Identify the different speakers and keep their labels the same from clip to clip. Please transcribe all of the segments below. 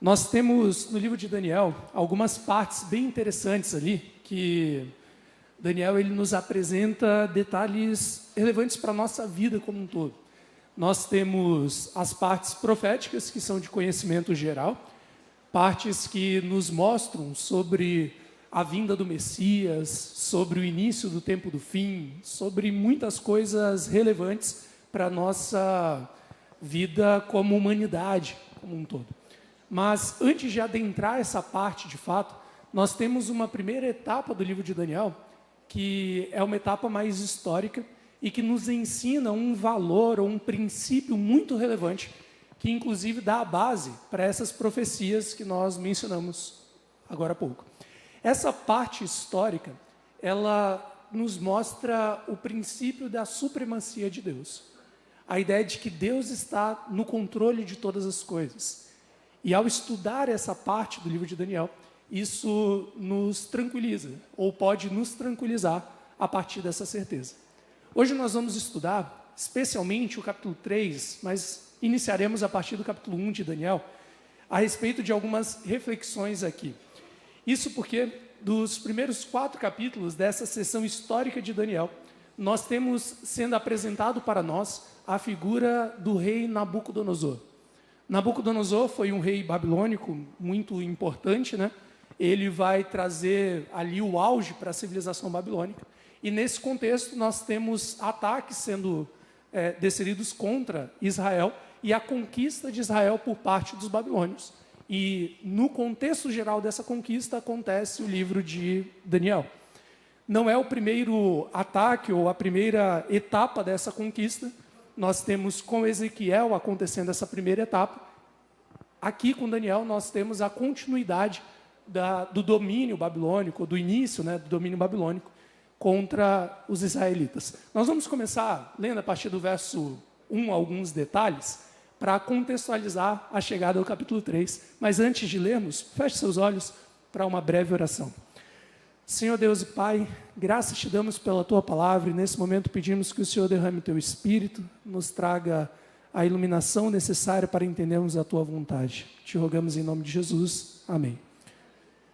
Speaker 1: Nós temos no livro de Daniel algumas partes bem interessantes ali, que Daniel ele nos apresenta detalhes relevantes para a nossa vida como um todo. Nós temos as partes proféticas, que são de conhecimento geral, partes que nos mostram sobre a vinda do Messias, sobre o início do tempo do fim, sobre muitas coisas relevantes para a nossa vida como humanidade como um todo. Mas antes de adentrar essa parte de fato, nós temos uma primeira etapa do livro de Daniel, que é uma etapa mais histórica e que nos ensina um valor ou um princípio muito relevante, que inclusive dá a base para essas profecias que nós mencionamos agora há pouco. Essa parte histórica, ela nos mostra o princípio da supremacia de Deus. A ideia de que Deus está no controle de todas as coisas. E ao estudar essa parte do livro de Daniel, isso nos tranquiliza, ou pode nos tranquilizar a partir dessa certeza. Hoje nós vamos estudar, especialmente o capítulo 3, mas iniciaremos a partir do capítulo 1 de Daniel, a respeito de algumas reflexões aqui. Isso porque, dos primeiros 4 capítulos dessa sessão histórica de Daniel, nós temos sendo apresentado para nós a figura do rei Nabucodonosor. Nabucodonosor foi um rei babilônico muito importante, né? Ele vai trazer ali o auge para a civilização babilônica. E nesse contexto nós temos ataques sendo desferidos contra Israel e a conquista de Israel por parte dos babilônios. E no contexto geral dessa conquista acontece o livro de Daniel. Não é o primeiro ataque ou a primeira etapa dessa conquista. Nós temos com Ezequiel acontecendo essa primeira etapa. Aqui com Daniel nós temos a continuidade do domínio babilônico, do início do domínio babilônico contra os israelitas. Nós vamos começar lendo a partir do verso 1 alguns detalhes para contextualizar a chegada ao capítulo 3. Mas antes de lermos, feche seus olhos para uma breve oração. Senhor Deus e Pai, graças te damos pela Tua palavra e nesse momento pedimos que o Senhor derrame o Teu Espírito, nos traga a iluminação necessária para entendermos a Tua vontade. Te rogamos em nome de Jesus. Amém.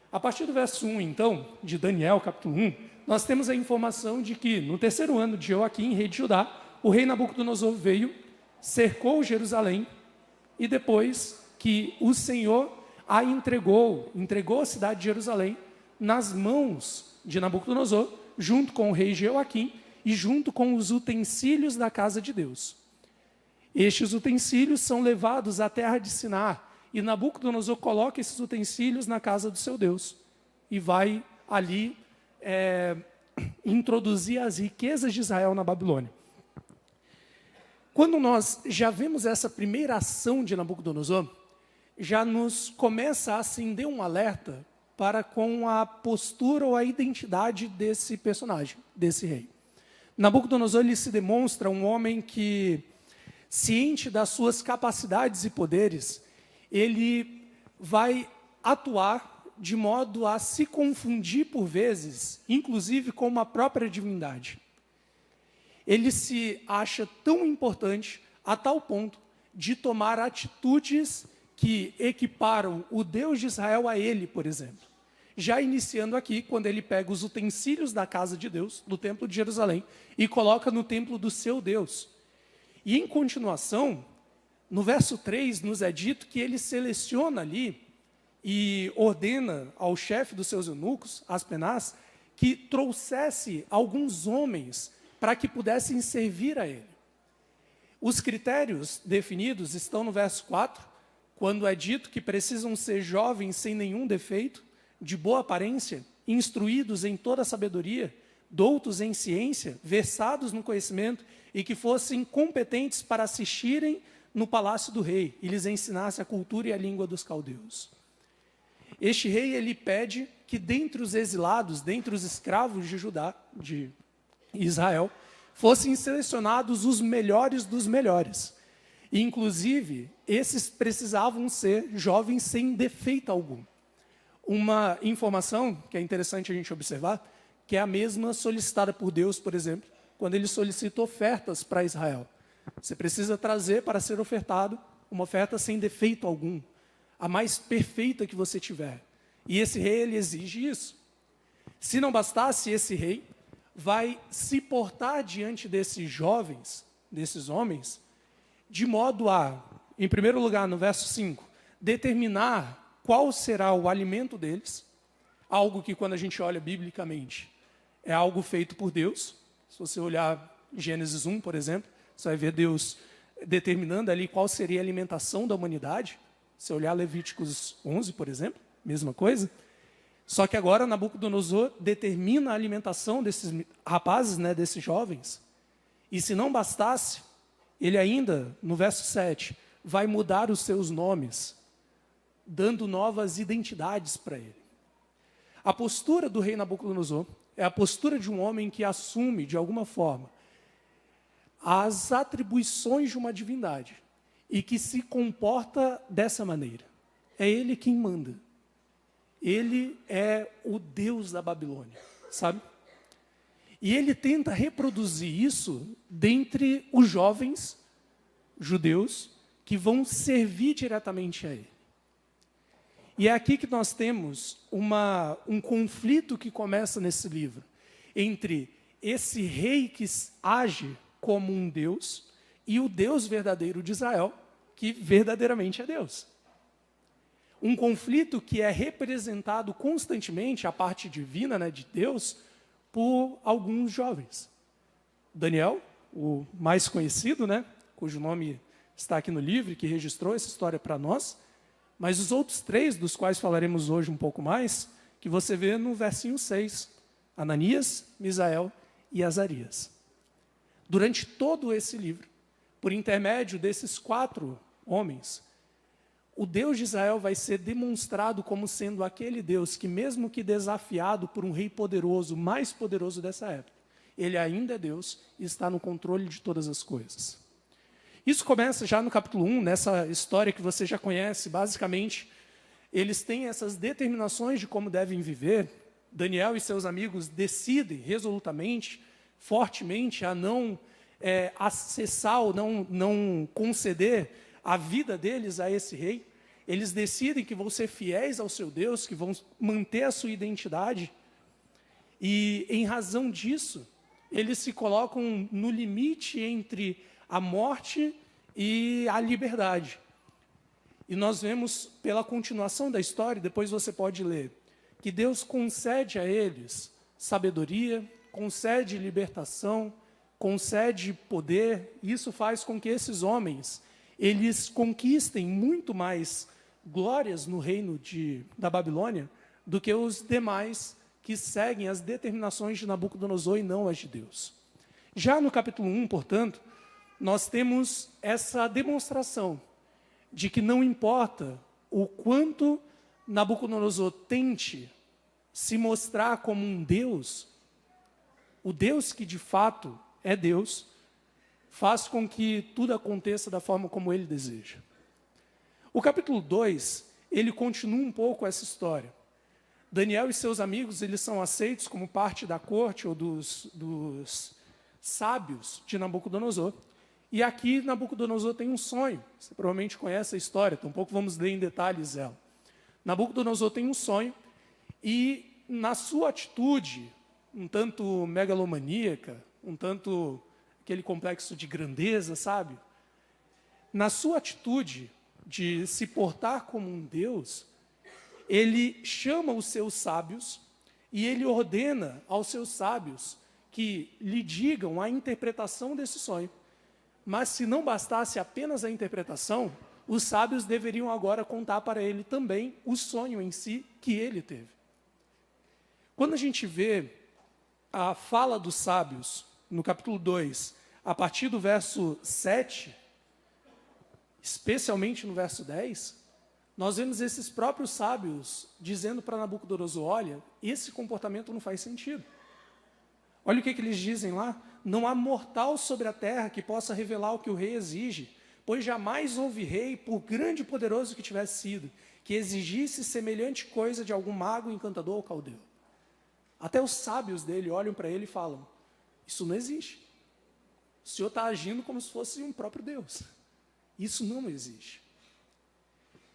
Speaker 1: A partir do verso 1, então, de Daniel, capítulo 1, nós temos a informação de que no 3º ano de Joaquim, rei de Judá, o rei Nabucodonosor veio, cercou Jerusalém e depois que o Senhor a entregou a cidade de Jerusalém nas mãos de Nabucodonosor, junto com o rei Joaquim e junto com os utensílios da casa de Deus. Estes utensílios são levados à terra de Sinar e Nabucodonosor coloca esses utensílios na casa do seu Deus e vai ali introduzir as riquezas de Israel na Babilônia. Quando nós já vemos essa primeira ação de Nabucodonosor, já nos começa a acender um alerta para com a postura ou a identidade desse personagem, desse rei. Nabucodonosor ele se demonstra um homem que, ciente das suas capacidades e poderes, ele vai atuar de modo a se confundir por vezes, inclusive com uma própria divindade. Ele se acha tão importante a tal ponto de tomar atitudes que equiparam o Deus de Israel a ele, por exemplo. Já iniciando aqui, quando ele pega os utensílios da casa de Deus, do templo de Jerusalém, e coloca no templo do seu Deus. E em continuação, no verso 3, nos é dito que ele seleciona ali e ordena ao chefe dos seus eunucos, Aspenaz, que trouxesse alguns homens para que pudessem servir a ele. Os critérios definidos estão no verso 4, quando é dito que precisam ser jovens sem nenhum defeito, de boa aparência, instruídos em toda a sabedoria, doutos em ciência, versados no conhecimento e que fossem competentes para assistirem no palácio do rei e lhes ensinasse a cultura e a língua dos caldeus. Este rei, ele pede que dentre os exilados, dentre os escravos de Judá, de Israel, fossem selecionados os melhores dos melhores. E, inclusive, esses precisavam ser jovens sem defeito algum. Uma informação que é interessante a gente observar, que é a mesma solicitada por Deus, por exemplo, quando ele solicita ofertas para Israel. Você precisa trazer para ser ofertado uma oferta sem defeito algum. a mais perfeita que você tiver. E esse rei, ele exige isso. Se não bastasse, esse rei vai se portar diante desses jovens, desses homens, de modo a, em primeiro lugar, no verso 5, determinar qual será o alimento deles, algo que, quando a gente olha biblicamente, é algo feito por Deus. Se você olhar Gênesis 1, por exemplo, você vai ver Deus determinando ali qual seria a alimentação da humanidade. Se olhar Levíticos 11, por exemplo, mesma coisa. Só que agora Nabucodonosor determina a alimentação desses rapazes, né, desses jovens. E se não bastasse, ele ainda, no verso 7, vai mudar os seus nomes, dando novas identidades para ele. A postura do rei Nabucodonosor é a postura de um homem que assume, de alguma forma, as atribuições de uma divindade e que se comporta dessa maneira. É ele quem manda. Ele é o Deus da Babilônia, sabe? E ele tenta reproduzir isso dentre os jovens judeus que vão servir diretamente a ele. E é aqui que nós temos um conflito que começa nesse livro, entre esse rei que age como um Deus e o Deus verdadeiro de Israel, que verdadeiramente é Deus. Um conflito que é representado constantemente, a parte divina, né, de Deus, por alguns jovens. Daniel, o mais conhecido, né, cujo nome está aqui no livro, que registrou essa história para nós, mas os outros 3, dos quais falaremos hoje um pouco mais, que você vê no versinho 6, Ananias, Misael e Azarias. Durante todo esse livro, por intermédio desses 4 homens, o Deus de Israel vai ser demonstrado como sendo aquele Deus que, mesmo que desafiado por um rei poderoso, mais poderoso dessa época, ele ainda é Deus e está no controle de todas as coisas. Isso começa já no capítulo 1, nessa história que você já conhece. Basicamente, eles têm essas determinações de como devem viver. Daniel e seus amigos decidem resolutamente, fortemente, a não acessar ou não conceder a vida deles a esse rei. Eles decidem que vão ser fiéis ao seu Deus, que vão manter a sua identidade. E, em razão disso, eles se colocam no limite entre a morte e a liberdade. E nós vemos, pela continuação da história, depois você pode ler, que Deus concede a eles sabedoria, concede libertação, concede poder. Isso faz com que esses homens, eles conquistem muito mais glórias no reino da Babilônia do que os demais que seguem as determinações de Nabucodonosor e não as de Deus. Já no capítulo 1, portanto, nós temos essa demonstração de que não importa o quanto Nabucodonosor tente se mostrar como um Deus, o Deus que de fato é Deus, faz com que tudo aconteça da forma como ele deseja. O capítulo 2, ele continua um pouco essa história. Daniel e seus amigos, eles são aceitos como parte da corte ou dos sábios de Nabucodonosor. E aqui Nabucodonosor tem um sonho. Você provavelmente conhece a história, tampouco vamos ler em detalhes ela. Nabucodonosor tem um sonho e, na sua atitude, um tanto megalomaníaca, um tanto aquele complexo de grandeza, sabe? Na sua atitude de se portar como um Deus, ele chama os seus sábios e ele ordena aos seus sábios que lhe digam a interpretação desse sonho. Mas se não bastasse apenas a interpretação, os sábios deveriam agora contar para ele também o sonho em si que ele teve. Quando a gente vê a fala dos sábios, no capítulo 2, a partir do verso 7, especialmente no verso 10, nós vemos esses próprios sábios dizendo para Nabucodonosor: olha, esse comportamento não faz sentido. Olha o que eles dizem lá: não há mortal sobre a terra que possa revelar o que o rei exige, pois jamais houve rei, por grande e poderoso que tivesse sido, que exigisse semelhante coisa de algum mago, encantador ou caldeu. Até os sábios dele olham para ele e falam: isso não existe. O senhor está agindo como se fosse um próprio Deus. Isso não existe.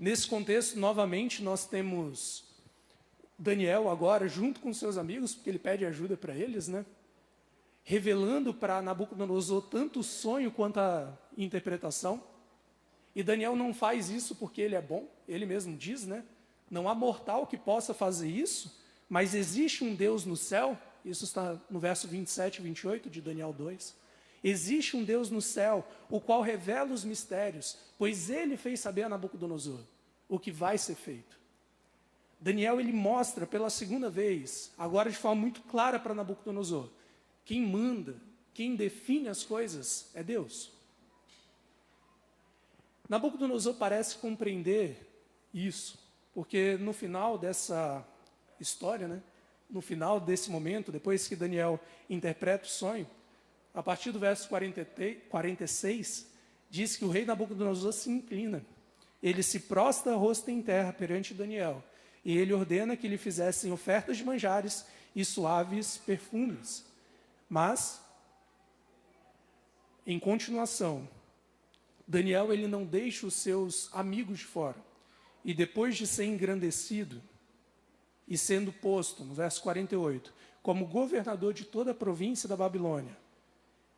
Speaker 1: Nesse contexto, novamente, nós temos Daniel agora, junto com seus amigos, porque ele pede ajuda para eles, né? Revelando para Nabucodonosor tanto o sonho quanto a interpretação. E Daniel não faz isso porque ele é bom, ele mesmo diz, né? Não há mortal que possa fazer isso, mas existe um Deus no céu, isso está no verso 27 e 28 de Daniel 2. Existe um Deus no céu, o qual revela os mistérios, pois ele fez saber a Nabucodonosor o que vai ser feito. Daniel, ele mostra pela segunda vez, agora de forma muito clara para Nabucodonosor, quem manda, quem define as coisas é Deus. Nabucodonosor parece compreender isso, porque no final dessa história, né, no final desse momento, depois que Daniel interpreta o sonho, a partir do verso 46, diz que o rei Nabucodonosor se inclina. Ele se prostra rosto em terra perante Daniel, e ele ordena que lhe fizessem ofertas de manjares e suaves perfumes. Mas, em continuação, Daniel ele não deixa os seus amigos de fora. E depois de ser engrandecido e sendo posto, no verso 48, como governador de toda a província da Babilônia,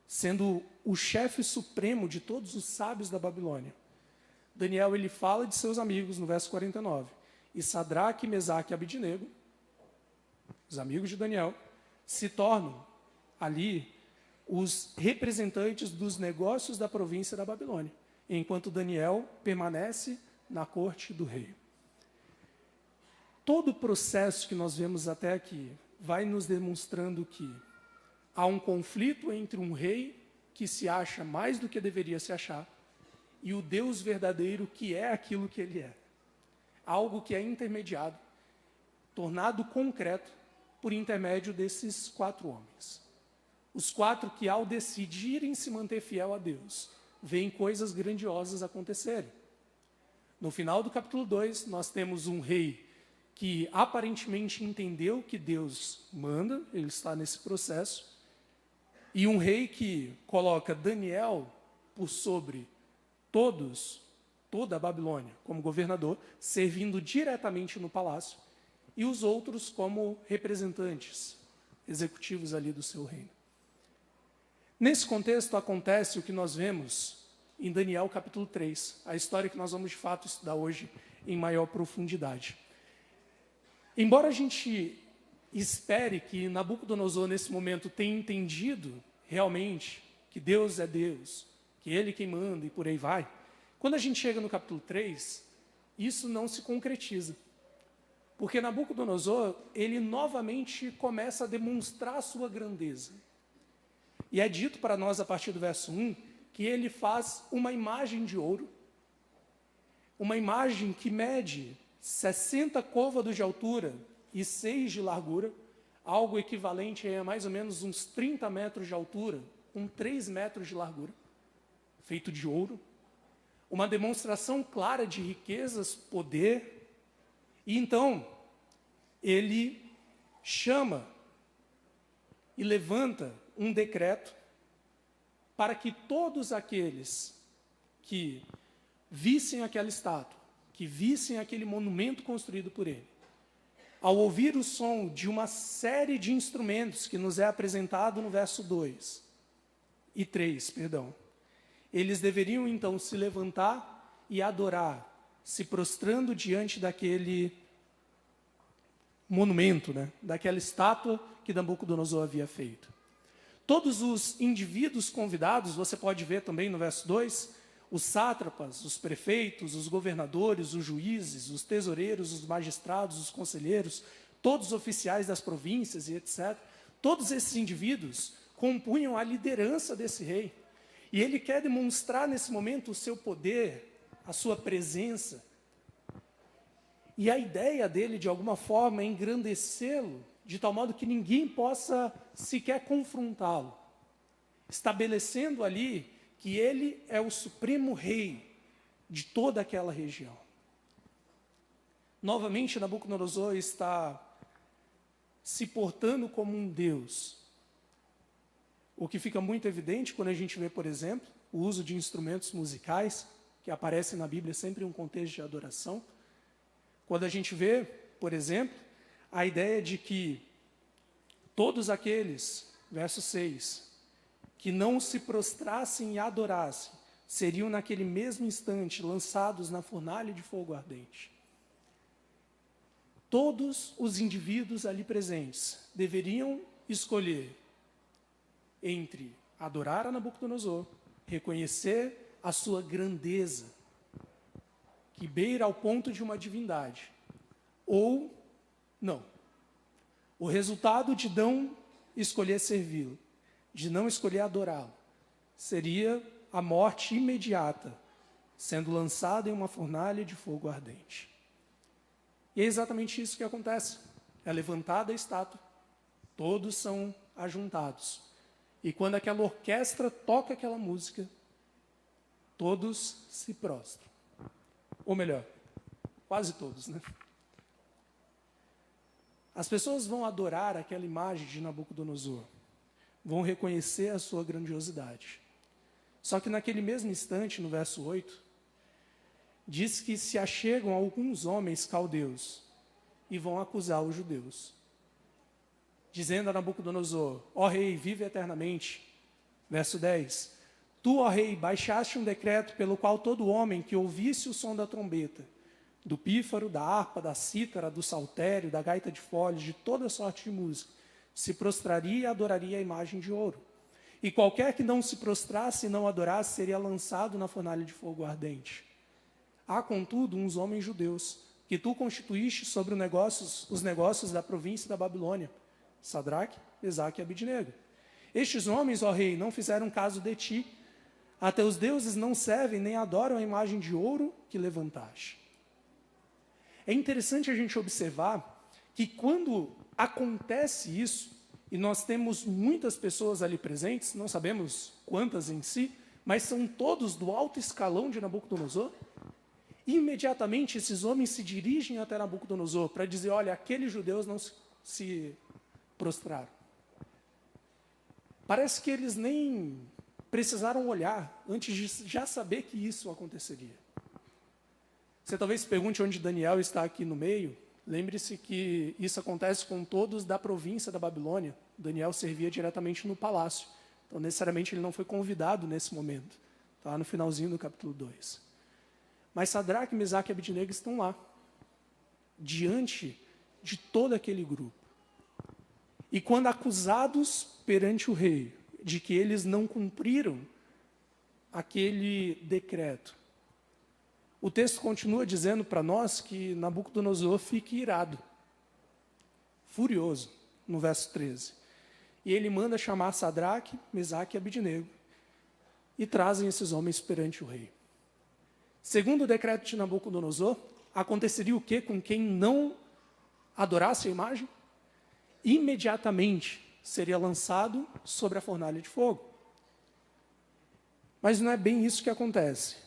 Speaker 1: sendo o chefe supremo de todos os sábios da Babilônia, Daniel ele fala de seus amigos no verso 49. E Sadraque, Mesaque e Abidnego, os amigos de Daniel, se tornam ali os representantes dos negócios da província da Babilônia, enquanto Daniel permanece na corte do rei. Todo o processo que nós vemos até aqui vai nos demonstrando que há um conflito entre um rei que se acha mais do que deveria se achar e o Deus verdadeiro que é aquilo que ele é. Algo que é intermediado, tornado concreto por intermédio desses 4 homens. Os 4 que, ao decidirem se manter fiel a Deus, veem coisas grandiosas acontecerem. No final do capítulo 2, nós temos um rei que aparentemente entendeu que Deus manda, ele está nesse processo, e um rei que coloca Daniel por sobre toda a Babilônia, como governador, servindo diretamente no palácio, e os outros como representantes executivos ali do seu reino. Nesse contexto acontece o que nós vemos em Daniel capítulo 3, a história que nós vamos de fato estudar hoje em maior profundidade. Embora a gente espere que Nabucodonosor nesse momento tenha entendido realmente que Deus é Deus, que Ele quem manda e por aí vai, quando a gente chega no capítulo 3, isso não se concretiza. Porque Nabucodonosor, ele novamente começa a demonstrar a sua grandeza. E é dito para nós, a partir do verso 1, que ele faz uma imagem de ouro, uma imagem que mede 60 côvados de altura e 6 de largura, algo equivalente a mais ou menos uns 30 metros de altura, com 3 metros de largura, feito de ouro. Uma demonstração clara de riquezas, poder. E então, ele chama e levanta um decreto para que todos aqueles que vissem aquela estátua, que vissem aquele monumento construído por ele, ao ouvir o som de uma série de instrumentos que nos é apresentado no verso 2 e 3, eles deveriam então se levantar e adorar, se prostrando diante daquele monumento, daquela estátua que Nabucodonosor havia feito. Todos os indivíduos convidados, você pode ver também no verso 2, os sátrapas, os prefeitos, os governadores, os juízes, os tesoureiros, os magistrados, os conselheiros, todos os oficiais das províncias e etc. Todos esses indivíduos compunham a liderança desse rei. E ele quer demonstrar nesse momento o seu poder, a sua presença. E a ideia dele, de alguma forma, é engrandecê-lo, de tal modo que ninguém possa sequer confrontá-lo, estabelecendo ali que ele é o supremo rei de toda aquela região. Novamente, Nabucodonosor está se portando como um Deus, o que fica muito evidente quando a gente vê, por exemplo, o uso de instrumentos musicais, que aparece na Bíblia sempre em um contexto de adoração. Quando a gente vê, por exemplo, a ideia de que todos aqueles, verso 6, que não se prostrassem e adorassem, seriam naquele mesmo instante lançados na fornalha de fogo ardente. Todos os indivíduos ali presentes deveriam escolher entre adorar a Nabucodonosor, reconhecer a sua grandeza, que beira ao ponto de uma divindade, ou não. O resultado de não escolher servi-lo, de não escolher adorá-lo, seria a morte imediata, sendo lançado em uma fornalha de fogo ardente. E é exatamente isso que acontece. É levantada a estátua, todos são ajuntados. E quando aquela orquestra toca aquela música, todos se prostram. Ou melhor, quase todos, né? As pessoas vão adorar aquela imagem de Nabucodonosor, vão reconhecer a sua grandiosidade. Só que naquele mesmo instante, no verso 8, diz que se achegam alguns homens caldeus e vão acusar os judeus, dizendo a Nabucodonosor: ó rei, vive eternamente. Verso 10, tu, ó rei, baixaste um decreto pelo qual todo homem que ouvisse o som da trombeta, do pífaro, da harpa, da cítara, do saltério, da gaita de foles, de toda sorte de música, se prostraria e adoraria a imagem de ouro. E qualquer que não se prostrasse e não adorasse seria lançado na fornalha de fogo ardente. Há, contudo, uns homens judeus, que tu constituíste sobre os negócios da província da Babilônia, Sadraque, Mesaque e Abidnego. Estes homens, ó rei, não fizeram caso de ti. A teus deuses não servem nem adoram a imagem de ouro que levantaste. É interessante a gente observar que quando acontece isso, e nós temos muitas pessoas ali presentes, não sabemos quantas em si, mas são todos do alto escalão de Nabucodonosor. Imediatamente esses homens se dirigem até Nabucodonosor para dizer: olha, aqueles judeus não se prostraram. Parece que eles nem precisaram olhar antes de já saber que isso aconteceria. Você talvez se pergunte onde Daniel está aqui no meio. Lembre-se que isso acontece com todos da província da Babilônia. Daniel servia diretamente no palácio. Então, necessariamente, ele não foi convidado nesse momento. Está no finalzinho do capítulo 2. Mas Sadraque, Mesaque e Abidnego estão lá, diante de todo aquele grupo. E quando acusados perante o rei de que eles não cumpriram aquele decreto, o texto continua dizendo para nós que Nabucodonosor fica irado, furioso, no verso 13. E ele manda chamar Sadraque, Mesaque e Abidnego, e trazem esses homens perante o rei. Segundo o decreto de Nabucodonosor, aconteceria o quê com quem não adorasse a imagem? Imediatamente seria lançado sobre a fornalha de fogo. Mas não é bem isso que acontece.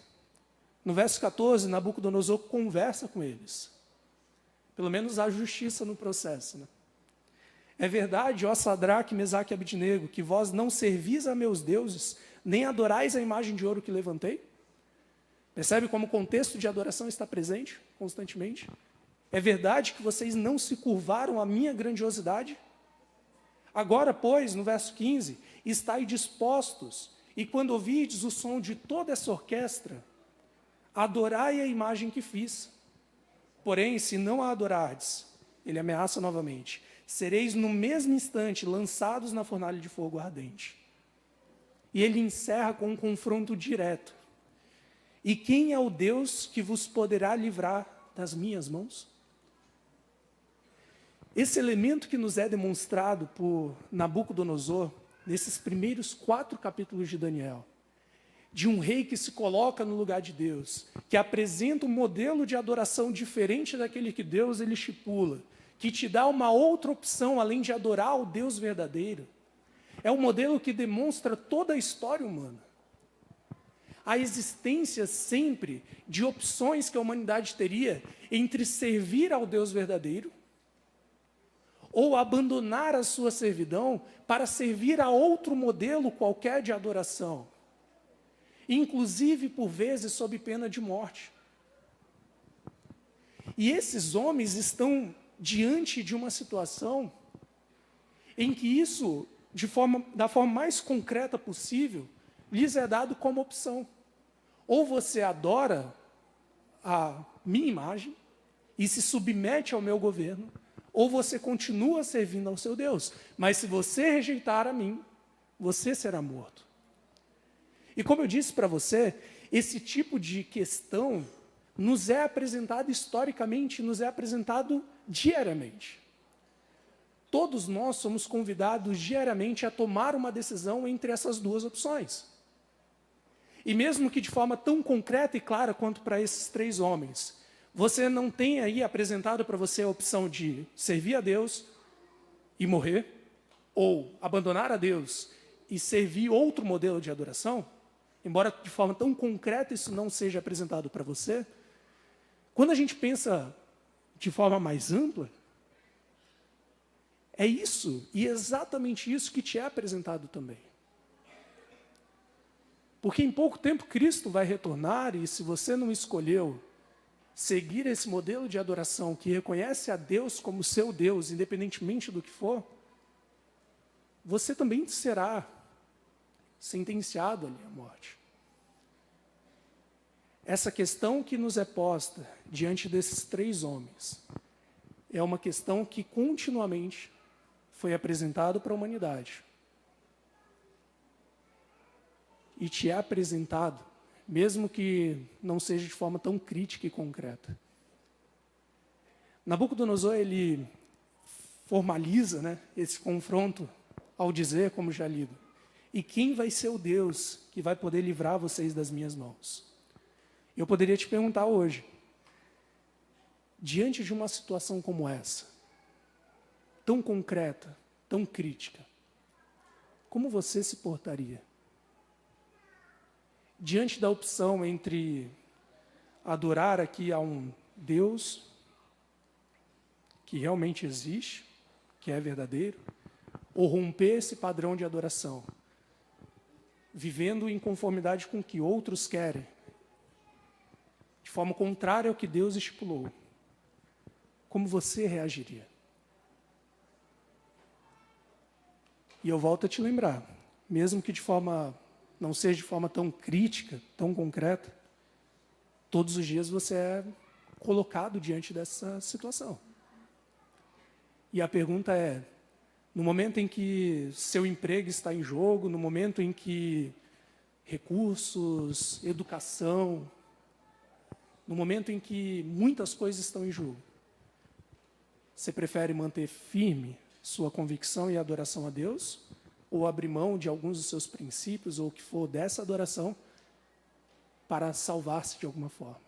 Speaker 1: No verso 14, Nabucodonosor conversa com eles. Pelo menos há justiça no processo, né? É verdade, ó Sadraque, Mesaque e Abidnego, que vós não servis a meus deuses, nem adorais a imagem de ouro que levantei? Percebe como o contexto de adoração está presente constantemente? É verdade que vocês não se curvaram à minha grandiosidade? Agora, pois, no verso 15, estai dispostos, e quando ouvirdes o som de toda essa orquestra, adorai a imagem que fiz. Porém, se não a adorardes, ele ameaça novamente, sereis no mesmo instante lançados na fornalha de fogo ardente. E ele encerra com um confronto direto. E quem é o Deus que vos poderá livrar das minhas mãos? Esse elemento que nos é demonstrado por Nabucodonosor, nesses primeiros 4 capítulos de Daniel, de um rei que se coloca no lugar de Deus, que apresenta um modelo de adoração diferente daquele que Deus ele estipula, que te dá uma outra opção além de adorar o Deus verdadeiro. É um modelo que demonstra toda a história humana. A existência sempre de opções que a humanidade teria entre servir ao Deus verdadeiro ou abandonar a sua servidão para servir a outro modelo qualquer de adoração. inclusive por vezes sob pena de morte. E esses homens estão diante de uma situação em que isso, da forma mais concreta possível, lhes é dado como opção. Ou você adora a minha imagem e se submete ao meu governo, ou você continua servindo ao seu Deus. Mas se você rejeitar a mim, você será morto. E como eu disse para você, esse tipo de questão nos é apresentado historicamente, nos é apresentado diariamente. Todos nós somos convidados diariamente a tomar uma decisão entre essas duas opções. E mesmo que de forma tão concreta e clara quanto para esses três homens, você não tenha aí apresentado para você a opção de servir a Deus e morrer, ou abandonar a Deus e servir outro modelo de adoração, embora de forma tão concreta isso não seja apresentado para você, quando a gente pensa de forma mais ampla, é isso, e exatamente isso que te é apresentado também. Porque em pouco tempo Cristo vai retornar, e se você não escolheu seguir esse modelo de adoração que reconhece a Deus como seu Deus, independentemente do que for, você também será sentenciado ali à morte. Essa questão que nos é posta diante desses três homens é uma questão que continuamente foi apresentado para a humanidade. E te é apresentado, mesmo que não seja de forma tão crítica e concreta. Nabucodonosor, ele formaliza, né, esse confronto ao dizer, como já lido, e quem vai ser o Deus que vai poder livrar vocês das minhas mãos? Eu poderia te perguntar hoje, diante de uma situação como essa, tão concreta, tão crítica, como você se portaria? Diante da opção entre adorar aqui a um Deus que realmente existe, que é verdadeiro, ou romper esse padrão de adoração, vivendo em conformidade com o que outros querem, de forma contrária ao que Deus estipulou, como você reagiria? E eu volto a te lembrar, mesmo que não seja de forma tão crítica, tão concreta, todos os dias você é colocado diante dessa situação. E a pergunta é, no momento em que seu emprego está em jogo, no momento em que recursos, educação, no momento em que muitas coisas estão em jogo, você prefere manter firme sua convicção e adoração a Deus, ou abrir mão de alguns dos seus princípios, ou o que for dessa adoração, para salvar-se de alguma forma?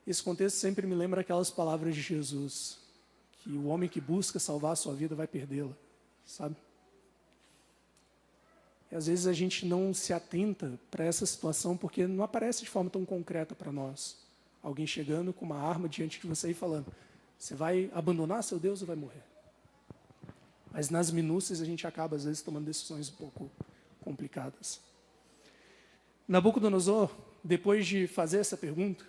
Speaker 1: Esse contexto sempre me lembra aquelas palavras de Jesus, que o homem que busca salvar a sua vida vai perdê-la, sabe? E às vezes a gente não se atenta para essa situação, porque não aparece de forma tão concreta para nós. Alguém chegando com uma arma diante de você e falando, você vai abandonar seu Deus ou vai morrer? Mas nas minúcias a gente acaba, às vezes, tomando decisões um pouco complicadas. Nabucodonosor, depois de fazer essa pergunta,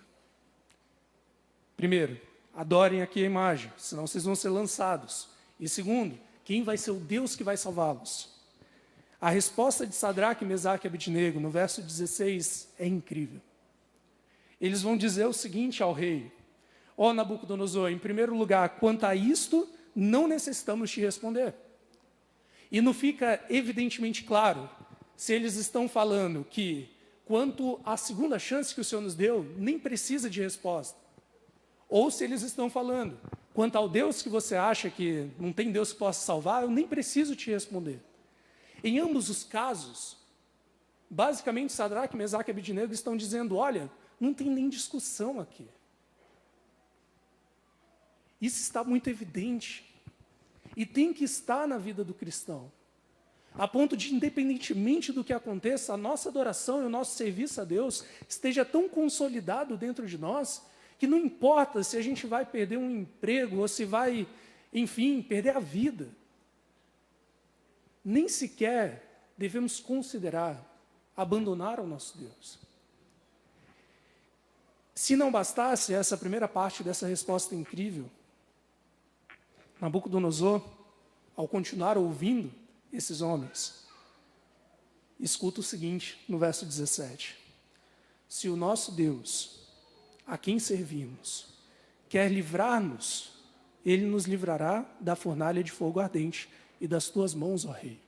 Speaker 1: primeiro, adorem aqui a imagem, senão vocês vão ser lançados. E segundo, quem vai ser o Deus que vai salvá-los? A resposta de Sadraque, Mesaque e Abednego, no verso 16, é incrível. Eles vão dizer o seguinte ao rei, ó Nabucodonosor, em primeiro lugar, quanto a isto, não necessitamos te responder. E não fica evidentemente claro se eles estão falando que, quanto à segunda chance que o Senhor nos deu, nem precisa de resposta. Ou se eles estão falando, quanto ao Deus que você acha que não tem Deus que possa salvar, eu nem preciso te responder. Em ambos os casos, basicamente Sadraque, Mesaque e Abednego estão dizendo, olha, não tem nem discussão aqui. Isso está muito evidente. E tem que estar na vida do cristão. A ponto de, independentemente do que aconteça, a nossa adoração e o nosso serviço a Deus esteja tão consolidado dentro de nós, que não importa se a gente vai perder um emprego, ou se vai, enfim, perder a vida. Nem sequer devemos considerar abandonaram o nosso Deus. Se não bastasse essa primeira parte dessa resposta incrível, Nabucodonosor, ao continuar ouvindo esses homens, escuta o seguinte no verso 17: se o nosso Deus, a quem servimos, quer livrar-nos, ele nos livrará da fornalha de fogo ardente e das tuas mãos, ó rei.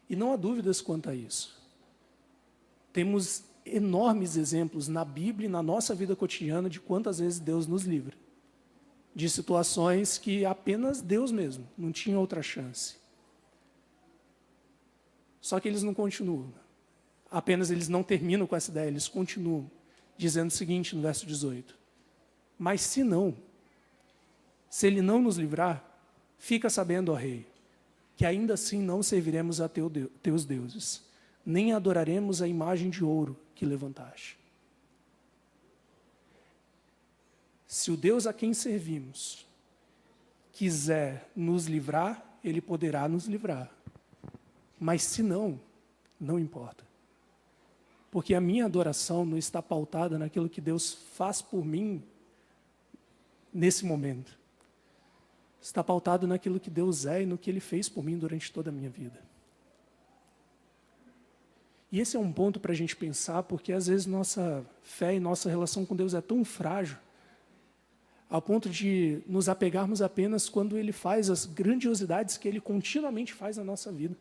Speaker 1: E não há dúvidas quanto a isso. Temos enormes exemplos na Bíblia e na nossa vida cotidiana de quantas vezes Deus nos livra de situações que apenas Deus mesmo não tinha outra chance. Só que eles não continuam. Apenas eles não terminam com essa ideia, eles continuam dizendo o seguinte no verso 18: mas se não, se ele não nos livrar, fica sabendo, ó rei, que ainda assim não serviremos a teus deuses, nem adoraremos a imagem de ouro que levantaste. Se o Deus a quem servimos quiser nos livrar, ele poderá nos livrar. Mas se não, não importa. Porque a minha adoração não está pautada naquilo que Deus faz por mim nesse momento. Está pautado naquilo que Deus é e no que Ele fez por mim durante toda a minha vida. E esse é um ponto para a gente pensar, porque às vezes nossa fé e nossa relação com Deus é tão frágil, ao ponto de nos apegarmos apenas quando Ele faz as grandiosidades que Ele continuamente faz na nossa vida.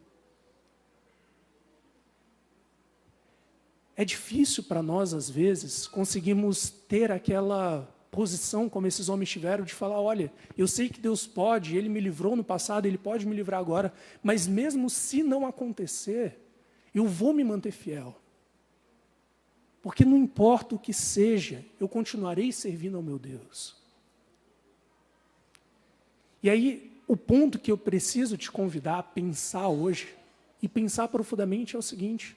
Speaker 1: É difícil para nós, às vezes, conseguirmos ter aquela posição como esses homens tiveram, de falar, olha, eu sei que Deus pode, Ele me livrou no passado, Ele pode me livrar agora, mas mesmo se não acontecer, eu vou me manter fiel. Porque não importa o que seja, eu continuarei servindo ao meu Deus. E aí, o ponto que eu preciso te convidar a pensar hoje, e pensar profundamente, é o seguinte: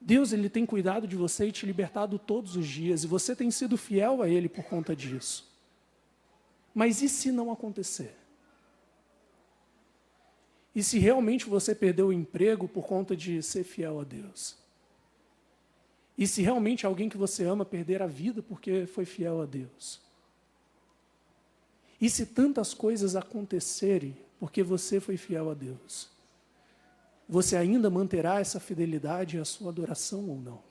Speaker 1: Deus, Ele tem cuidado de você e te libertado todos os dias, e você tem sido fiel a Ele por conta disso. Mas e se não acontecer? E se realmente você perdeu o emprego por conta de ser fiel a Deus? E se realmente alguém que você ama perder a vida porque foi fiel a Deus? E se tantas coisas acontecerem porque você foi fiel a Deus? Você ainda manterá essa fidelidade e a sua adoração ou não?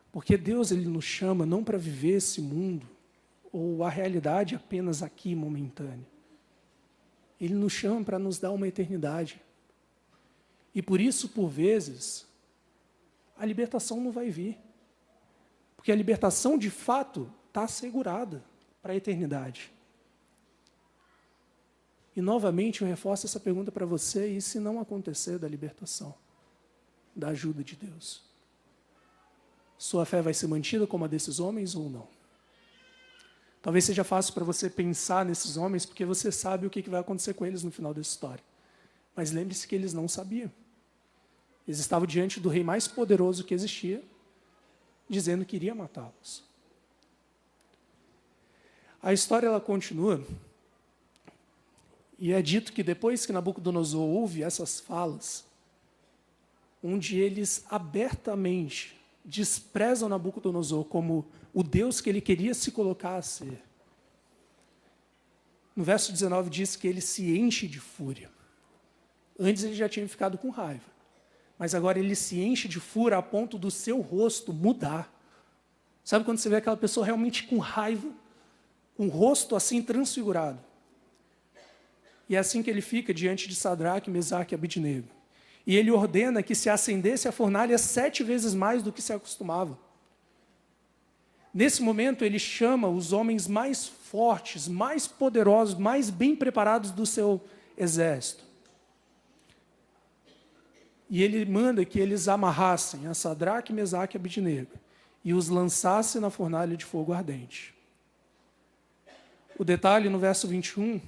Speaker 1: Porque Deus, Ele nos chama não para viver esse mundo, ou a realidade apenas aqui, momentânea. Ele nos chama para nos dar uma eternidade. E por isso, por vezes, a libertação não vai vir. Porque a libertação, de fato, está assegurada para a eternidade. E, novamente, eu reforço essa pergunta para você: e se não acontecer da libertação, da ajuda de Deus? Sua fé vai ser mantida como a desses homens ou não? Talvez seja fácil para você pensar nesses homens, porque você sabe o que vai acontecer com eles no final dessa história. Mas lembre-se que eles não sabiam. Eles estavam diante do rei mais poderoso que existia, dizendo que iria matá-los. A história, ela continua, e é dito que depois que Nabucodonosor ouve essas falas, onde eles abertamente desprezam Nabucodonosor como o Deus que ele queria se colocar a ser. No verso 19 diz que ele se enche de fúria. Antes ele já tinha ficado com raiva, mas agora ele se enche de fúria a ponto do seu rosto mudar. Sabe quando você vê aquela pessoa realmente com raiva, com o rosto assim transfigurado? E é assim que ele fica diante de Sadraque, Mesaque e Abidnego. E ele ordena que se acendesse a fornalha 7 vezes mais do que se acostumava. Nesse momento, ele chama os homens mais fortes, mais poderosos, mais bem preparados do seu exército. E ele manda que eles amarrassem a Sadraque, Mesaque e Abidnego e os lançassem na fornalha de fogo ardente. O detalhe no verso 21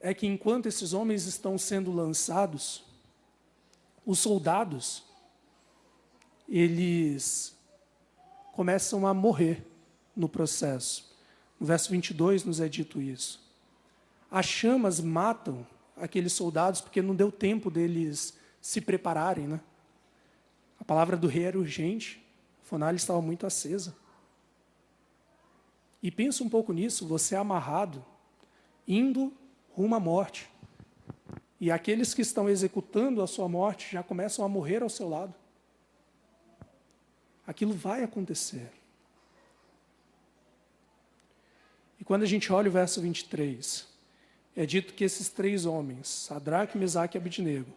Speaker 1: é que enquanto esses homens estão sendo lançados, os soldados, eles começam a morrer no processo. No verso 22 nos é dito isso. As chamas matam aqueles soldados, porque não deu tempo deles se prepararem, né? A palavra do rei era urgente, a fornalha estava muito acesa. E pensa um pouco nisso, você é amarrado, indo rumo à morte. E aqueles que estão executando a sua morte já começam a morrer ao seu lado. Aquilo vai acontecer. E quando a gente olha o verso 23, é dito que esses 3 homens, Sadraque, Mesaque e Abednego,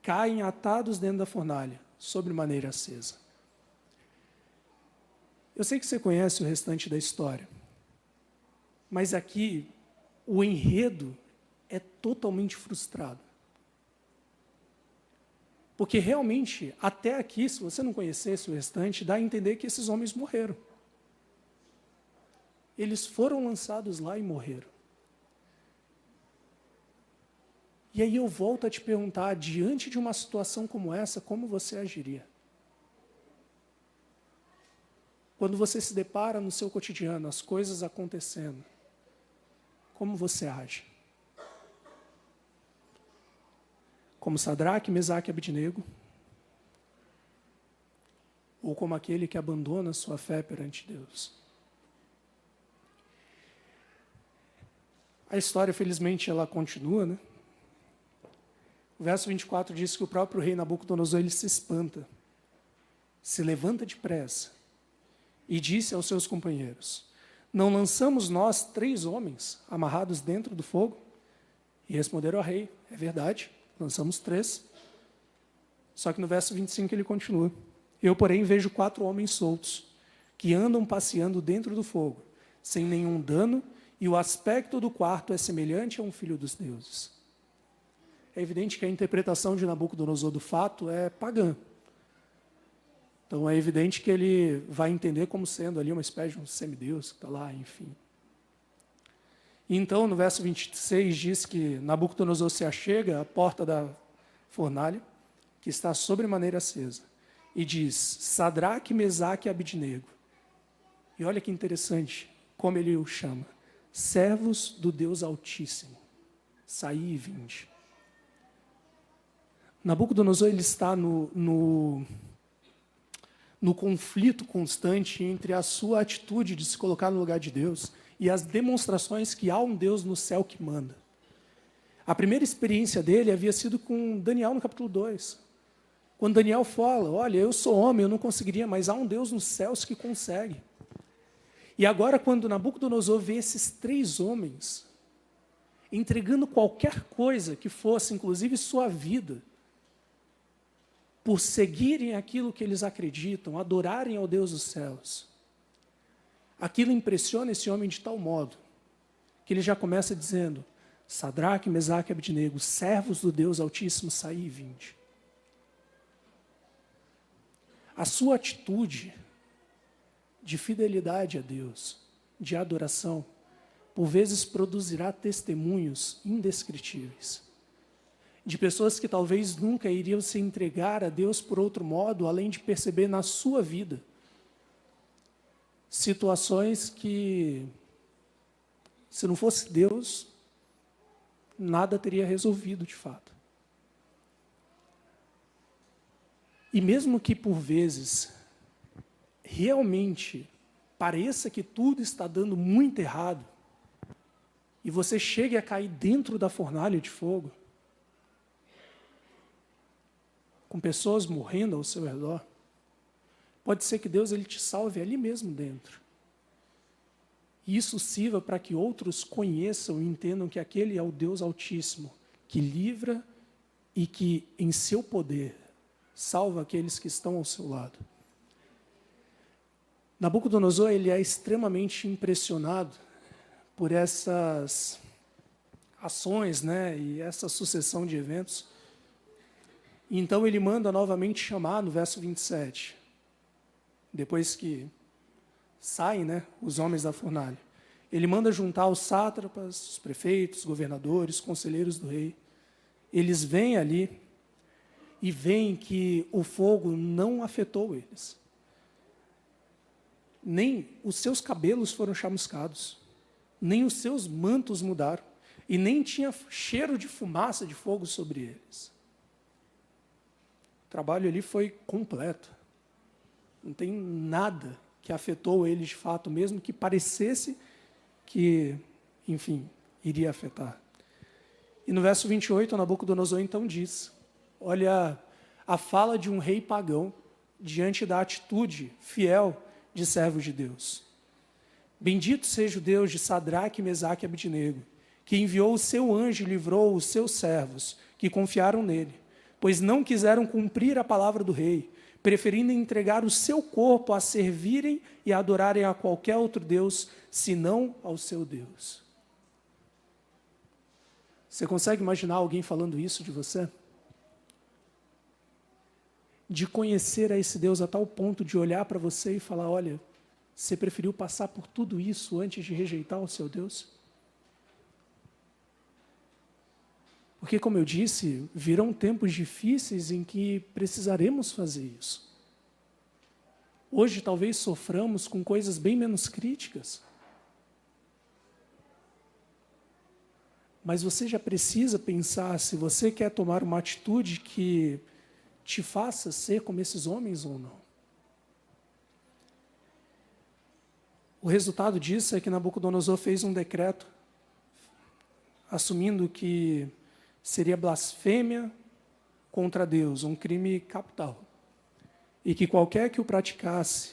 Speaker 1: caem atados dentro da fornalha, sobre maneira acesa. Eu sei que você conhece o restante da história, mas aqui o enredo é totalmente frustrado. Porque realmente, até aqui, se você não conhecesse o restante, dá a entender que esses homens morreram. Eles foram lançados lá e morreram. E aí eu volto a te perguntar, diante de uma situação como essa, como você agiria? Quando você se depara no seu cotidiano, as coisas acontecendo, como você age? Como Sadraque, Mesaque e Abednego? Ou como aquele que abandona sua fé perante Deus? A história, felizmente, ela continua, né? O verso 24 diz que o próprio rei Nabucodonosor, ele se espanta, se levanta depressa e disse aos seus companheiros: não lançamos nós 3 homens amarrados dentro do fogo? E responderam ao rei: é verdade, lançamos 3. Só que no verso 25 ele continua: eu, porém, vejo 4 homens soltos, que andam passeando dentro do fogo, sem nenhum dano, e o aspecto do quarto é semelhante a um filho dos deuses. É evidente que a interpretação de Nabucodonosor do fato é pagã. Então é evidente que ele vai entender como sendo ali uma espécie de um semideus que está lá, enfim. E então, no verso 26, diz que Nabucodonosor se achega à porta da fornalha, que está sobremaneira acesa, e diz: Sadraque, Mesaque e Abednego. E olha que interessante como ele o chama: servos do Deus Altíssimo, saí e vinde. Nabucodonosor, ele está no conflito constante entre a sua atitude de se colocar no lugar de Deus e as demonstrações que há um Deus no céu que manda. A primeira experiência dele havia sido com Daniel no capítulo 2. Quando Daniel fala: olha, eu sou homem, eu não conseguiria, mas há um Deus nos céus que consegue. E agora, quando Nabucodonosor vê esses 3 homens entregando qualquer coisa que fosse, inclusive sua vida, por seguirem aquilo que eles acreditam, adorarem ao Deus dos céus, aquilo impressiona esse homem de tal modo que ele já começa dizendo: Sadraque, Mesaque e Abednego, servos do Deus Altíssimo, saí e vinde. A sua atitude de fidelidade a Deus, de adoração, por vezes produzirá testemunhos indescritíveis, de pessoas que talvez nunca iriam se entregar a Deus por outro modo, além de perceber na sua vida situações que, se não fosse Deus, nada teria resolvido de fato. E mesmo que por vezes realmente pareça que tudo está dando muito errado, e você chegue a cair dentro da fornalha de fogo, com pessoas morrendo ao seu redor, pode ser que Deus ele te salve ali mesmo dentro. E isso sirva para que outros conheçam e entendam que aquele é o Deus Altíssimo, que livra e que, em seu poder, salva aqueles que estão ao seu lado. Nabucodonosor, ele é extremamente impressionado por essas ações, né, e essa sucessão de eventos. Então ele manda novamente chamar no verso 27, depois que saem, né, os homens da fornalha. Ele manda juntar os sátrapas, os prefeitos, governadores, conselheiros do rei. Eles vêm ali e veem que o fogo não afetou eles. Nem os seus cabelos foram chamuscados, nem os seus mantos mudaram. e nem tinha cheiro de fumaça de fogo sobre eles. O trabalho ali foi completo. Não tem nada que afetou eles de fato, mesmo que parecesse que, enfim, iria afetar. E no verso 28, Nabucodonosor então diz, olha a fala de um rei pagão diante da atitude fiel de servos de Deus. Bendito seja o Deus de Sadraque, Mesaque e Abednego, que enviou o seu anjo e livrou os seus servos, que confiaram nele, pois não quiseram cumprir a palavra do rei, preferindo entregar o seu corpo a servirem e a adorarem a qualquer outro Deus, senão ao seu Deus. Você consegue imaginar alguém falando isso de você? De conhecer a esse Deus a tal ponto de olhar para você e falar, olha, você preferiu passar por tudo isso antes de rejeitar o seu Deus? Porque, como eu disse, virão tempos difíceis em que precisaremos fazer isso. Hoje, talvez, soframos com coisas bem menos críticas. Mas você já precisa pensar se você quer tomar uma atitude que te faça ser como esses homens ou não. O resultado disso é que Nabucodonosor fez um decreto assumindo que seria blasfêmia contra Deus, um crime capital, e que qualquer que o praticasse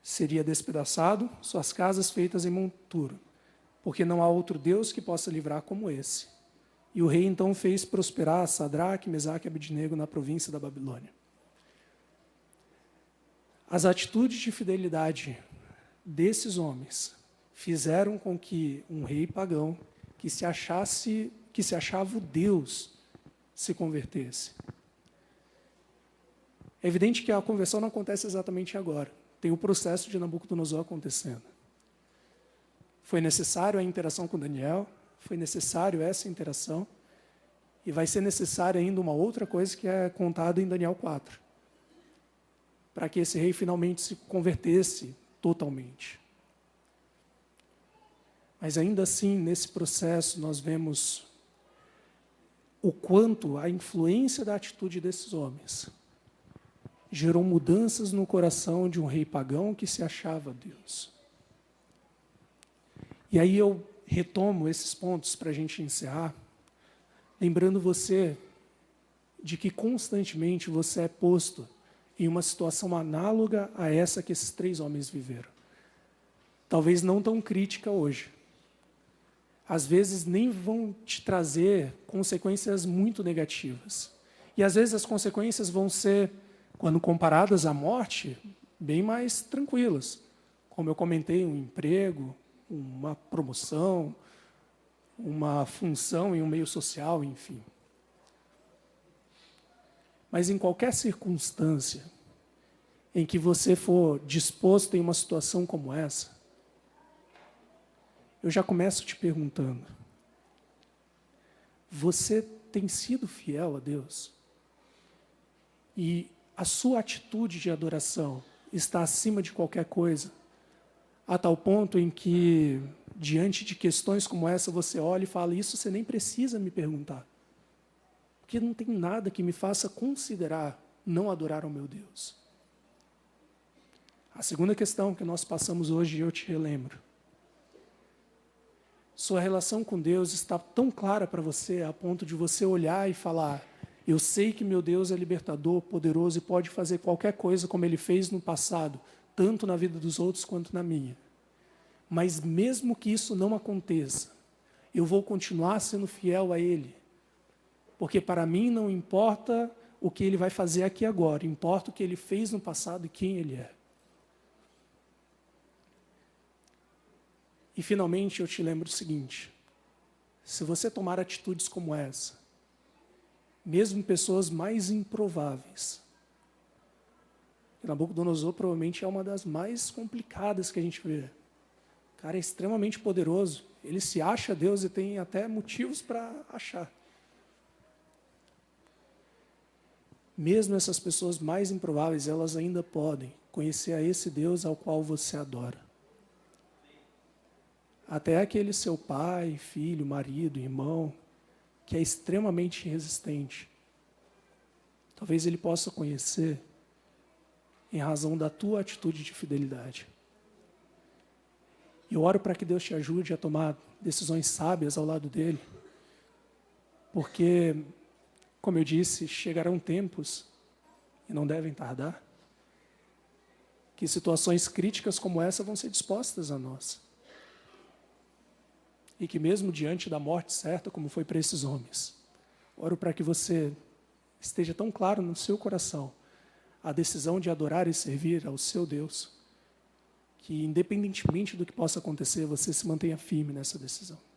Speaker 1: seria despedaçado, suas casas feitas em monturo, porque não há outro Deus que possa livrar como esse. E o rei então fez prosperar Sadraque, Mesaque e Abednego na província da Babilônia. As atitudes de fidelidade desses homens fizeram com que um rei pagão que se achava o Deus se convertesse. É evidente que a conversão não acontece exatamente agora. Tem o processo de Nabucodonosor acontecendo. Foi necessário a interação com Daniel, foi necessário essa interação, e vai ser necessário ainda uma outra coisa que é contada em Daniel 4, para que esse rei finalmente se convertesse totalmente. Mas ainda assim, nesse processo, nós vemos o quanto a influência da atitude desses homens gerou mudanças no coração de um rei pagão que se achava Deus. E aí eu retomo esses pontos para a gente encerrar, lembrando você de que constantemente você é posto em uma situação análoga a essa que esses 3 homens viveram. Talvez não tão crítica hoje. Às vezes nem vão te trazer consequências muito negativas. E às vezes as consequências vão ser, quando comparadas à morte, bem mais tranquilas. Como eu comentei, um emprego, uma promoção, uma função em um meio social, enfim. Mas em qualquer circunstância em que você for disposto em uma situação como essa, eu já começo te perguntando, você tem sido fiel a Deus? E a sua atitude de adoração está acima de qualquer coisa, a tal ponto em que, diante de questões como essa, você olha e fala, isso você nem precisa me perguntar, porque não tem nada que me faça considerar não adorar ao meu Deus. A segunda questão que nós passamos hoje, eu te relembro. Sua relação com Deus está tão clara para você, a ponto de você olhar e falar, eu sei que meu Deus é libertador, poderoso e pode fazer qualquer coisa como Ele fez no passado, tanto na vida dos outros quanto na minha. Mas mesmo que isso não aconteça, eu vou continuar sendo fiel a Ele. Porque para mim não importa o que Ele vai fazer aqui agora, importa o que Ele fez no passado e quem Ele é. E finalmente eu te lembro o seguinte, se você tomar atitudes como essa, mesmo pessoas mais improváveis, Nabucodonosor provavelmente é uma das mais complicadas que a gente vê. O cara é extremamente poderoso, ele se acha Deus e tem até motivos para achar. Mesmo essas pessoas mais improváveis, elas ainda podem conhecer a esse Deus ao qual você adora. até aquele seu pai, filho, marido, irmão, que é extremamente resistente. Talvez ele possa conhecer em razão da tua atitude de fidelidade. E eu oro para que Deus te ajude a tomar decisões sábias ao lado dele, porque, como eu disse, chegarão tempos, e não devem tardar, que situações críticas como essa vão ser dispostas a nós. E que mesmo diante da morte certa, como foi para esses homens, oro para que você esteja tão claro no seu coração a decisão de adorar e servir ao seu Deus, que independentemente do que possa acontecer, você se mantenha firme nessa decisão.